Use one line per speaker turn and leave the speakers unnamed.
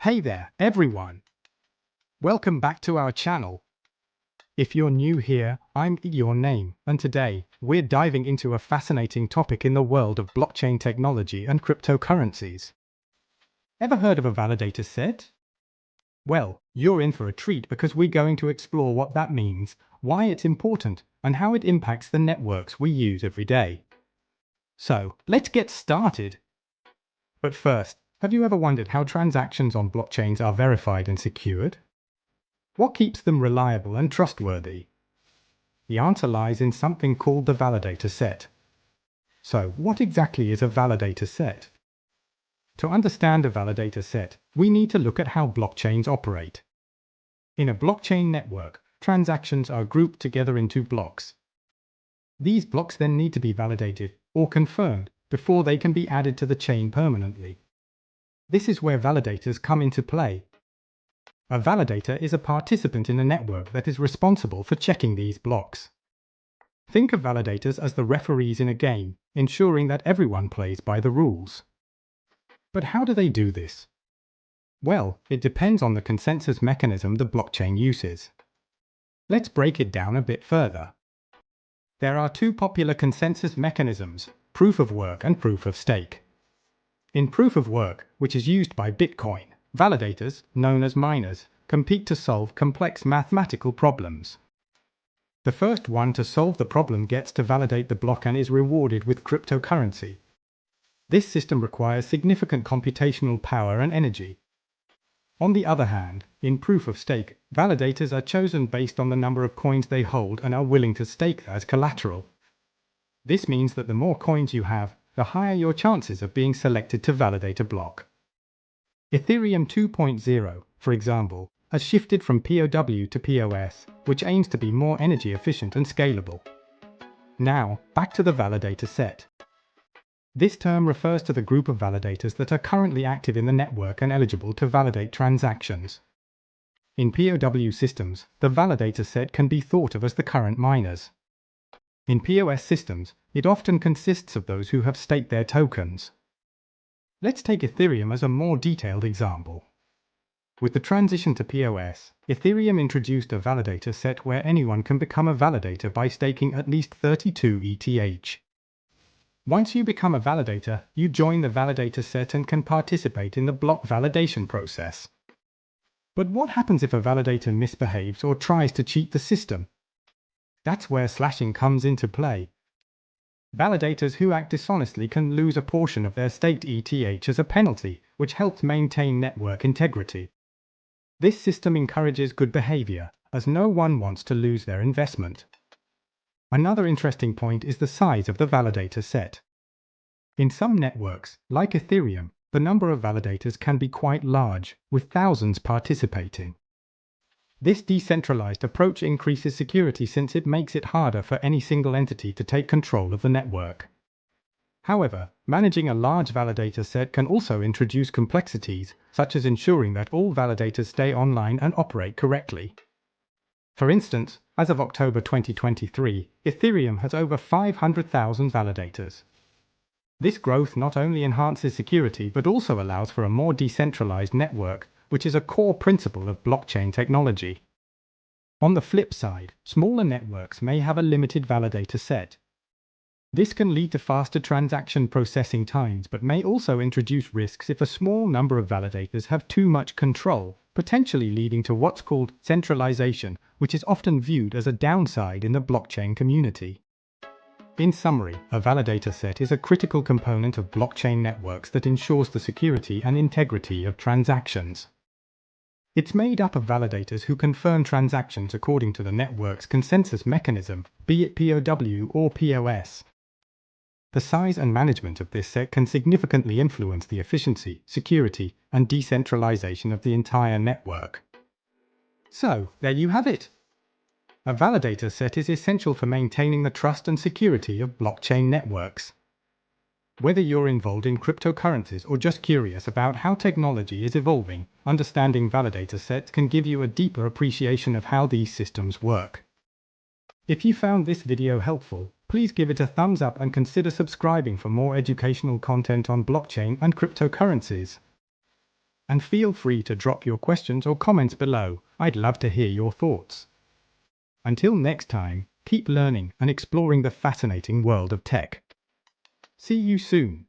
Hey there, everyone! Welcome back to our channel. If you're new here, I'm your name, and today, we're diving into a fascinating topic in the world of blockchain technology and cryptocurrencies. Ever heard of a validator set? Well, you're in for a treat because we're going to explore what that means, why it's important, and how it impacts the networks we use every day. So, let's get started. But first, have you ever wondered how transactions on blockchains are verified and secured? What keeps them reliable and trustworthy? The answer lies in something called the validator set. So, what exactly is a validator set? To understand a validator set, we need to look at how blockchains operate. In a blockchain network, transactions are grouped together into blocks. These blocks then need to be validated or confirmed before they can be added to the chain permanently. This is where validators come into play. A validator is a participant in a network that is responsible for checking these blocks. Think of validators as the referees in a game, ensuring that everyone plays by the rules. But how do they do this? Well, it depends on the consensus mechanism the blockchain uses. Let's break it down a bit further. There are two popular consensus mechanisms, proof of work and proof of stake. In proof of work, which is used by Bitcoin, validators, known as miners, compete to solve complex mathematical problems. The first one to solve the problem gets to validate the block and is rewarded with cryptocurrency. This system requires significant computational power and energy. On the other hand, in proof of stake, validators are chosen based on the number of coins they hold and are willing to stake as collateral. This means that the more coins you have, the higher your chances of being selected to validate a block. Ethereum 2.0, for example, has shifted from POW to POS, which aims to be more energy efficient and scalable. Now, back to the validator set. This term refers to the group of validators that are currently active in the network and eligible to validate transactions. In POW systems, the validator set can be thought of as the current miners. In POS systems, it often consists of those who have staked their tokens. Let's take Ethereum as a more detailed example. With the transition to POS, Ethereum introduced a validator set where anyone can become a validator by staking at least 32 ETH. Once you become a validator, you join the validator set and can participate in the block validation process. But what happens if a validator misbehaves or tries to cheat the system? That's where slashing comes into play. Validators who act dishonestly can lose a portion of their staked ETH as a penalty, which helps maintain network integrity. This system encourages good behavior, as no one wants to lose their investment. Another interesting point is the size of the validator set. In some networks, like Ethereum, the number of validators can be quite large, with thousands participating. This decentralized approach increases security since it makes it harder for any single entity to take control of the network. However, managing a large validator set can also introduce complexities, such as ensuring that all validators stay online and operate correctly. For instance, as of October 2023, Ethereum has over 500,000 validators. This growth not only enhances security but also allows for a more decentralized network, which is a core principle of blockchain technology. On the flip side, smaller networks may have a limited validator set. This can lead to faster transaction processing times but may also introduce risks if a small number of validators have too much control, potentially leading to what's called centralization, which is often viewed as a downside in the blockchain community. In summary, a validator set is a critical component of blockchain networks that ensures the security and integrity of transactions. It's made up of validators who confirm transactions according to the network's consensus mechanism, be it POW or POS. The size and management of this set can significantly influence the efficiency, security, and decentralization of the entire network. So, there you have it. A validator set is essential for maintaining the trust and security of blockchain networks. Whether you're involved in cryptocurrencies or just curious about how technology is evolving, understanding validator sets can give you a deeper appreciation of how these systems work. If you found this video helpful, please give it a thumbs up and consider subscribing for more educational content on blockchain and cryptocurrencies. And feel free to drop your questions or comments below. I'd love to hear your thoughts. Until next time, keep learning and exploring the fascinating world of tech. See you soon.